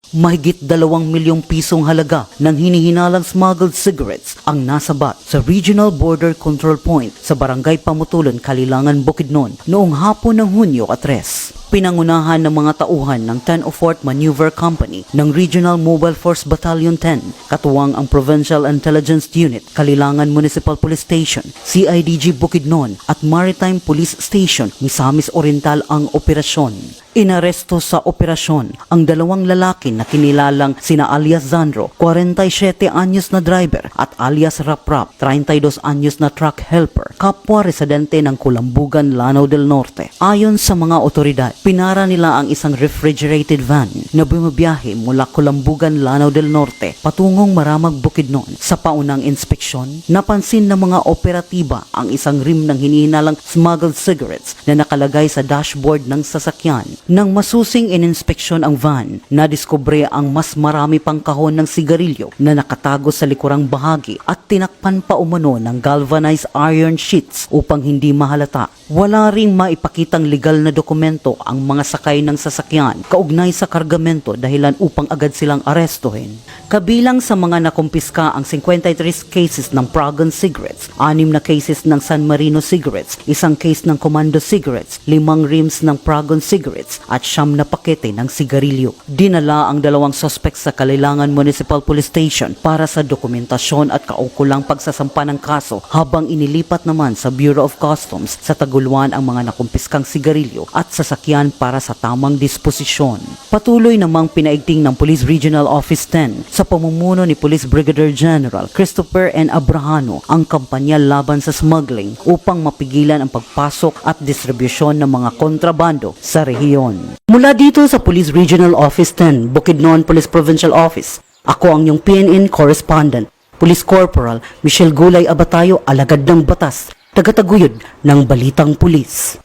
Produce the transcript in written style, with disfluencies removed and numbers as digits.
Mahigit 2 milyong pisong halaga ng hinihinalang smuggled cigarettes ang nasabat sa Regional Border Control Point sa Barangay Pamutulon, Kalilangan, Bukidnon noong hapon ng Hunyo 3. Pinangunahan ng mga tauhan ng 1004th Maneuver Company ng Regional Mobile Force Battalion 10, katuwang ang Provincial Intelligence Unit, Kalilangan Municipal Police Station, CIDG Bukidnon at Maritime Police Station, Misamis Oriental ang operasyon. Inaresto sa operasyon ang 2 lalaki na kinilalang sina alias Zandro, 47 anyos na driver, at alias Raprap, 32 anyos na truck helper, kapwa residente ng Kulambugan, Lanao del Norte. Ayon sa mga otoridad, pinara nila ang isang refrigerated van na bumabiyahe mula Kulambugan, Lanao del Norte patungong Maramag, Bukidnon. Sa paunang inspeksyon, napansin ng mga operatiba ang isang rim ng hinihinalang smuggled cigarettes na nakalagay sa dashboard ng sasakyan. Nang masusing ininspeksyon ang van, nadiskubre ang mas marami pang kahon ng sigarilyo na nakatago sa likurang bahagi at tinakpan pa umano ng galvanized iron sheets upang hindi mahalata. Wala ring maipakitang legal na dokumento ang mga sakay ng sasakyan kaugnay sa kargamento dahilan upang agad silang arestuhin. Kabilang sa mga nakumpiska ang 53 cases ng Pragon cigarettes, 6 na cases ng San Marino cigarettes, 1 case ng Commando cigarettes, 5 rims ng Pragon cigarettes at 9 na pakete ng sigarilyo. Dinala ang 2 suspect sa Kalilangan Municipal Police Station para sa dokumentasyon at kaukulang pagsasampa ng kaso habang inilipat naman sa Bureau of Customs sa Taguluan ang mga nakumpiskang sigarilyo at sasakyan para sa tamang disposisyon. Patuloy namang pinaigting ng Police Regional Office 10 sa pamumuno ni Police Brigadier General Christopher N. Abrahano ang kampanya laban sa smuggling upang mapigilan ang pagpasok at distribusyon ng mga kontrabando sa rehiyon. Mula dito sa Police Regional Office 10, Bukidnon Police Provincial Office, ako ang iyong PNN correspondent, Police Corporal Michelle Gulay Abatayo, alagad ng batas, tagataguyod ng Balitang Pulis.